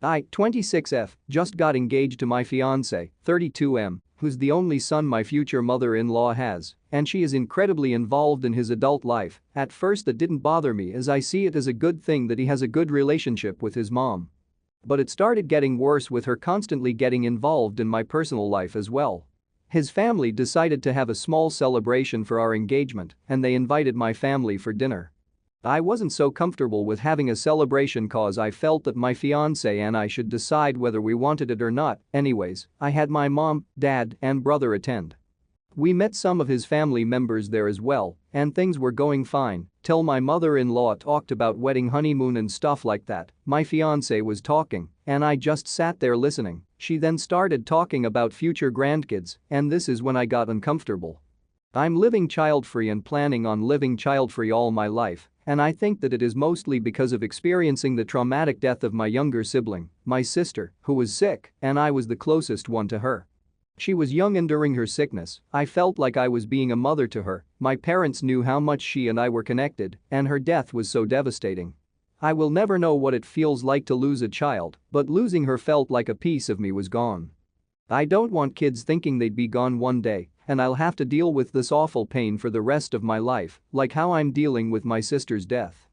I, 26F, just got engaged to my fiancé, 32M, who's the only son my future mother-in-law has, and she is incredibly involved in his adult life. At first that didn't bother me as I see it as a good thing that he has a good relationship with his mom. But it started getting worse with her constantly getting involved in my personal life as well. His family decided to have a small celebration for our engagement and they invited my family for dinner. I wasn't so comfortable with having a celebration cause I felt that my fiancé and I should decide whether we wanted it or not. Anyways, I had my mom, dad, and brother attend. We met some of his family members there as well, and things were going fine till my mother-in-law talked about wedding honeymoon and stuff like that. My fiancé was talking, and I just sat there listening. She then started talking about future grandkids, and this is when I got uncomfortable. I'm living child-free and planning on living child-free all my life, and I think that it is mostly because of experiencing the traumatic death of my younger sibling, my sister, who was sick, and I was the closest one to her. She was young and during her sickness, I felt like I was being a mother to her. My parents knew how much she and I were connected, and her death was so devastating. I will never know what it feels like to lose a child, but losing her felt like a piece of me was gone. I don't want kids thinking they'd be gone one day, and I'll have to deal with this awful pain for the rest of my life, like how I'm dealing with my sister's death.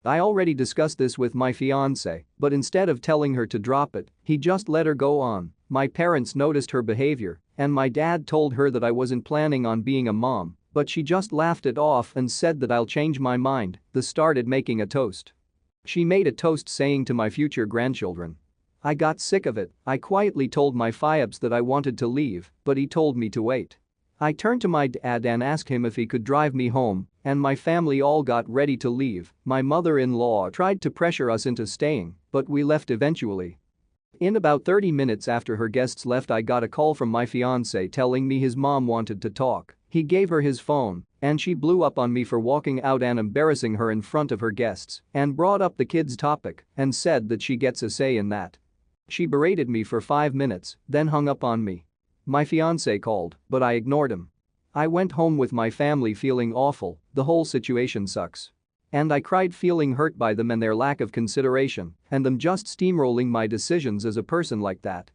I already discussed this with my fiancé, but instead of telling her to drop it, he just let her go on. My parents noticed her behavior, and my dad told her that I wasn't planning on being a mom, but she just laughed it off and said that I'll change my mind. They started making a toast. She made a toast saying to my future grandchildren. I got sick of it. I quietly told my fiancé that I wanted to leave, but he told me to wait. I turned to my dad and asked him if he could drive me home, and my family all got ready to leave. My mother-in-law tried to pressure us into staying, but we left eventually. In about 30 minutes after her guests left, I got a call from my fiancé telling me his mom wanted to talk. He gave her his phone, and she blew up on me for walking out and embarrassing her in front of her guests, and brought up the kids' topic and said that she gets a say in that. She berated me for 5 minutes, then hung up on me. My fiancé called, but I ignored him. I went home with my family feeling awful. The whole situation sucks. And I cried feeling hurt by them and their lack of consideration, and them just steamrolling my decisions as a person like that.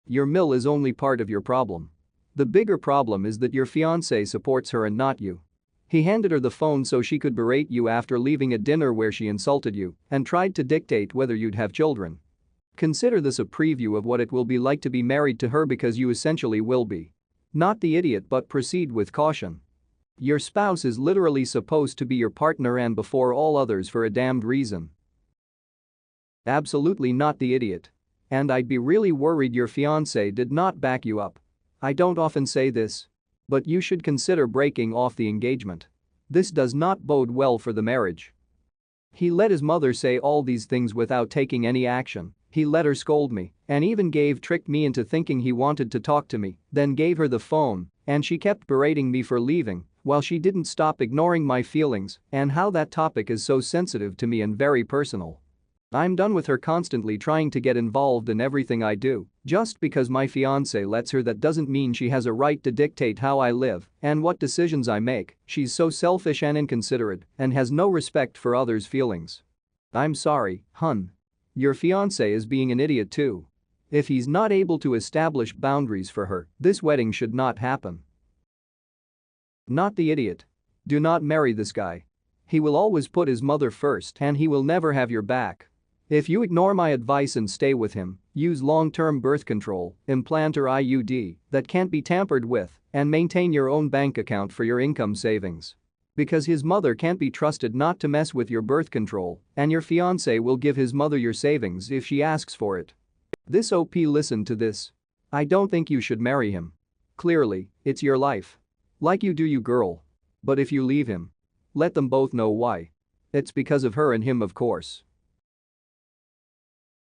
Your mill is only part of your problem. The bigger problem is that your fiancé supports her and not you. He handed her the phone so she could berate you after leaving a dinner where she insulted you and tried to dictate whether you'd have children. Consider this a preview of what it will be like to be married to her because you essentially will be. Not the idiot, but proceed with caution. Your spouse is literally supposed to be your partner and before all others for a damned reason. Absolutely not the idiot. And I'd be really worried your fiancé did not back you up. I don't often say this, but you should consider breaking off the engagement. This does not bode well for the marriage. He let his mother say all these things without taking any action. He let her scold me and even tricked me into thinking he wanted to talk to me, then gave her the phone, and she kept berating me for leaving while she didn't stop ignoring my feelings and how that topic is so sensitive to me and very personal. I'm done with her constantly trying to get involved in everything I do. Just because my fiancé lets her, that doesn't mean she has a right to dictate how I live and what decisions I make. She's so selfish and inconsiderate and has no respect for others' feelings. I'm sorry, hun. Your fiancé is being an idiot too. If he's not able to establish boundaries for her, this wedding should not happen. Not the idiot. Do not marry this guy. He will always put his mother first and he will never have your back. If you ignore my advice and stay with him, use long-term birth control, implant or IUD that can't be tampered with, and maintain your own bank account for your income savings. Because his mother can't be trusted not to mess with your birth control, and your fiancé will give his mother your savings if she asks for it. This OP, listen to this. I don't think you should marry him. Clearly, it's your life. Like you do, you girl. But if you leave him, let them both know why. It's because of her and him, of course.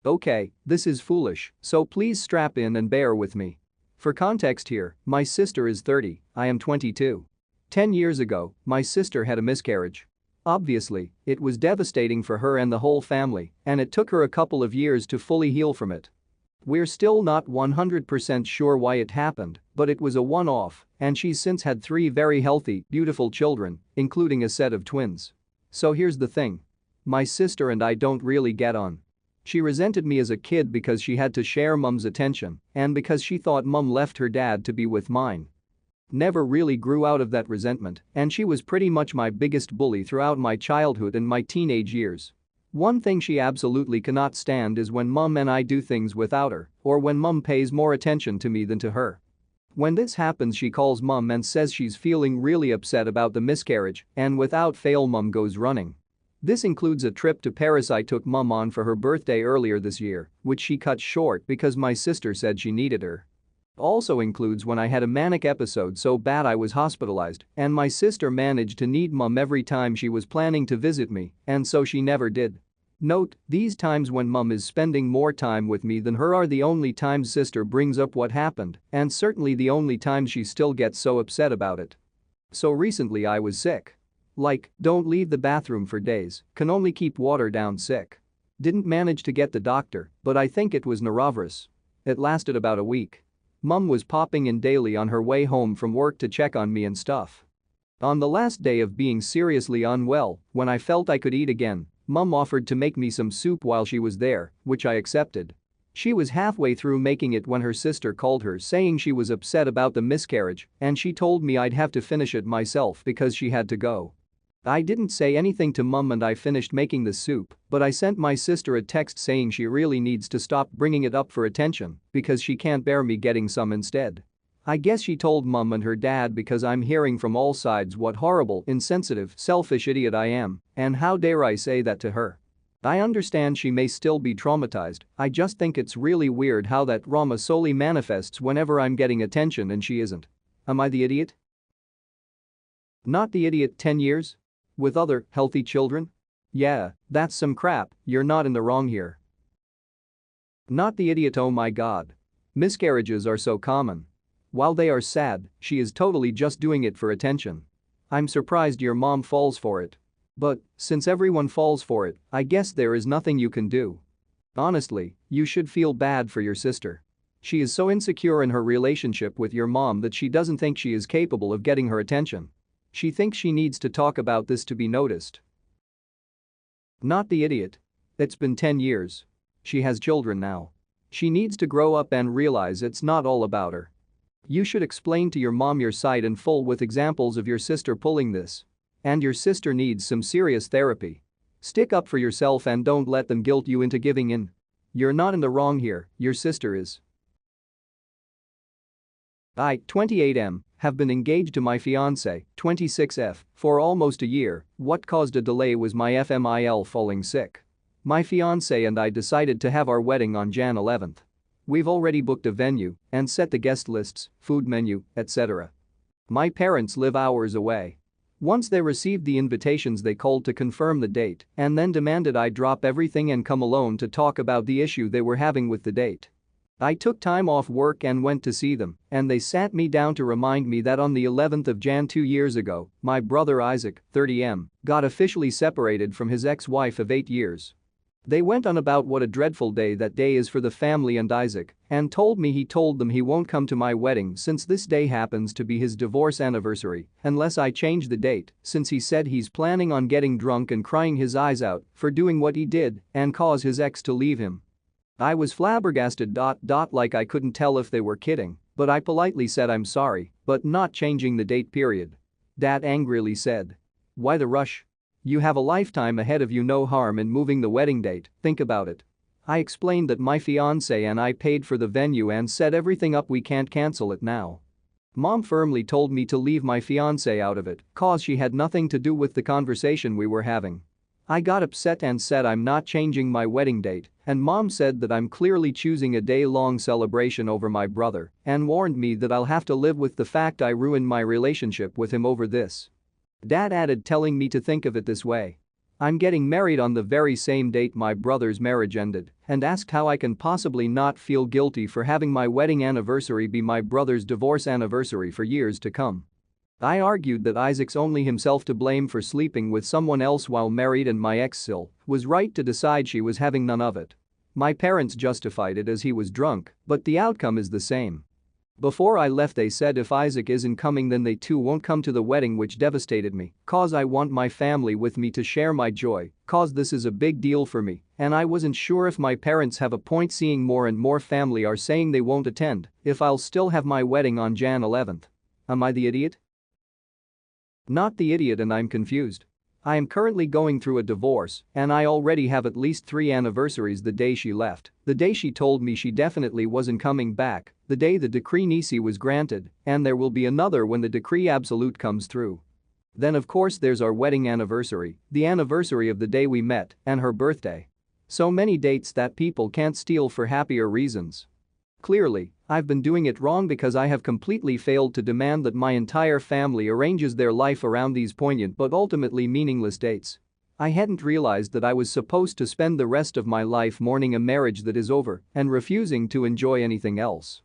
Okay, this is foolish, so please strap in and bear with me. For context here, my sister is 30, I am 22. 10 years ago, my sister had a miscarriage. Obviously, it was devastating for her and the whole family, and it took her a couple of years to fully heal from it. We're still not 100% sure why it happened, but it was a one-off, and she's since had 3 very healthy, beautiful children, including a set of twins. So here's the thing. My sister and I don't really get on. She resented me as a kid because she had to share Mum's attention and because she thought Mum left her dad to be with mine. Never really grew out of that resentment, and she was pretty much my biggest bully throughout my childhood and my teenage years. One thing she absolutely cannot stand is when Mum and I do things without her, or when Mum pays more attention to me than to her. When this happens, she calls Mum and says she's feeling really upset about the miscarriage, and without fail Mum goes running. This includes a trip to Paris I took Mum on for her birthday earlier this year, which she cut short because my sister said she needed her. Also includes when I had a manic episode so bad I was hospitalized, and my sister managed to need Mum every time she was planning to visit me, and so she never did. Note, these times when Mum is spending more time with me than her are the only times sister brings up what happened, and certainly the only times she still gets so upset about it. So recently I was sick. Like, don't leave the bathroom for days, can only keep water down sick. Didn't manage to get the doctor, but I think it was norovirus. It lasted about a week. Mum was popping in daily on her way home from work to check on me and stuff. On the last day of being seriously unwell, when I felt I could eat again, Mum offered to make me some soup while she was there, which I accepted. She was halfway through making it when her sister called her saying she was upset about the miscarriage, and she told me I'd have to finish it myself because she had to go. I didn't say anything to Mum and I finished making the soup, but I sent my sister a text saying she really needs to stop bringing it up for attention because she can't bear me getting some instead. I guess she told Mum and her dad because I'm hearing from all sides what horrible, insensitive, selfish idiot I am, and how dare I say that to her. I understand she may still be traumatized, I just think it's really weird how that trauma solely manifests whenever I'm getting attention and she isn't. Am I the idiot? Not the idiot 10 years? With other healthy children? Yeah, that's some crap, you're not in the wrong here. Not the idiot, oh my god. Miscarriages are so common. While they are sad, she is totally just doing it for attention. I'm surprised your mom falls for it. But, since everyone falls for it, I guess there is nothing you can do. Honestly, you should feel bad for your sister. She is so insecure in her relationship with your mom that she doesn't think she is capable of getting her attention. She thinks she needs to talk about this to be noticed. Not the idiot. It's been 10 years. She has children now. She needs to grow up and realize it's not all about her. You should explain to your mom your side in full with examples of your sister pulling this. And your sister needs some serious therapy. Stick up for yourself and don't let them guilt you into giving in. You're not in the wrong here, your sister is. I, 28M, have been engaged to my fiancé, 26F, for almost a year. What caused a delay was my FMIL falling sick. My fiancé and I decided to have our wedding on Jan 11th. We've already booked a venue and set the guest lists, food menu, etc. My parents live hours away. Once they received the invitations, they called to confirm the date and then demanded I drop everything and come alone to talk about the issue they were having with the date. I took time off work and went to see them, and they sat me down to remind me that on the 11th of Jan 2 years ago, my brother Isaac, 30M, got officially separated from his ex-wife of 8 years. They went on about what a dreadful day that day is for the family and Isaac, and told me he told them he won't come to my wedding since this day happens to be his divorce anniversary unless I change the date, since he said he's planning on getting drunk and crying his eyes out for doing what he did and cause his ex to leave him. I was flabbergasted. Like I couldn't tell if they were kidding, but I politely said I'm sorry, but not changing the date period. Dad angrily said. Why the rush? You have a lifetime ahead of you, no harm in moving the wedding date, think about it. I explained that my fiancé and I paid for the venue and set everything up, we can't cancel it now. Mom firmly told me to leave my fiancé out of it, cause she had nothing to do with the conversation we were having. I got upset and said I'm not changing my wedding date, and Mom said that I'm clearly choosing a day-long celebration over my brother and warned me that I'll have to live with the fact I ruined my relationship with him over this. Dad added, telling me to think of it this way. I'm getting married on the very same date my brother's marriage ended, and asked how I can possibly not feel guilty for having my wedding anniversary be my brother's divorce anniversary for years to come. I argued that Isaac's only himself to blame for sleeping with someone else while married and my ex Sil was right to decide she was having none of it. My parents justified it as he was drunk, but the outcome is the same. Before I left they said if Isaac isn't coming then they too won't come to the wedding, which devastated me, cause I want my family with me to share my joy, cause this is a big deal for me, and I wasn't sure if my parents have a point seeing more and more family are saying they won't attend, if I'll still have my wedding on Jan 11th. Am I the idiot? Not the idiot, and I'm confused. I am currently going through a divorce, and I already have at least 3 anniversaries: the day she left, the day she told me she definitely wasn't coming back, the day the decree nisi was granted, and there will be another when the decree absolute comes through. Then of course there's our wedding anniversary, the anniversary of the day we met, and her birthday. So many dates that people can't steal for happier reasons. Clearly, I've been doing it wrong because I have completely failed to demand that my entire family arranges their life around these poignant but ultimately meaningless dates. I hadn't realized that I was supposed to spend the rest of my life mourning a marriage that is over and refusing to enjoy anything else.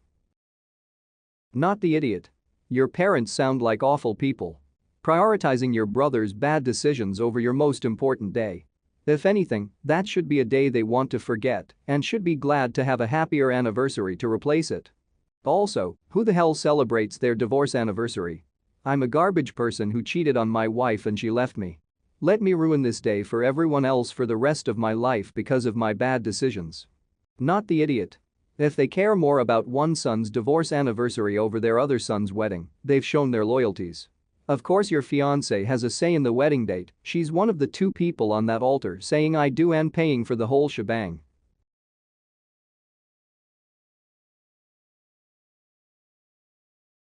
Not the idiot. Your parents sound like awful people. Prioritizing your brother's bad decisions over your most important day. If anything, that should be a day they want to forget and should be glad to have a happier anniversary to replace it. Also, who the hell celebrates their divorce anniversary? I'm a garbage person who cheated on my wife and she left me. Let me ruin this day for everyone else for the rest of my life because of my bad decisions. Not the idiot. If they care more about one son's divorce anniversary over their other son's wedding, they've shown their loyalties. Of course your fiancé has a say in the wedding date, she's one of the 2 people on that altar saying I do and paying for the whole shebang.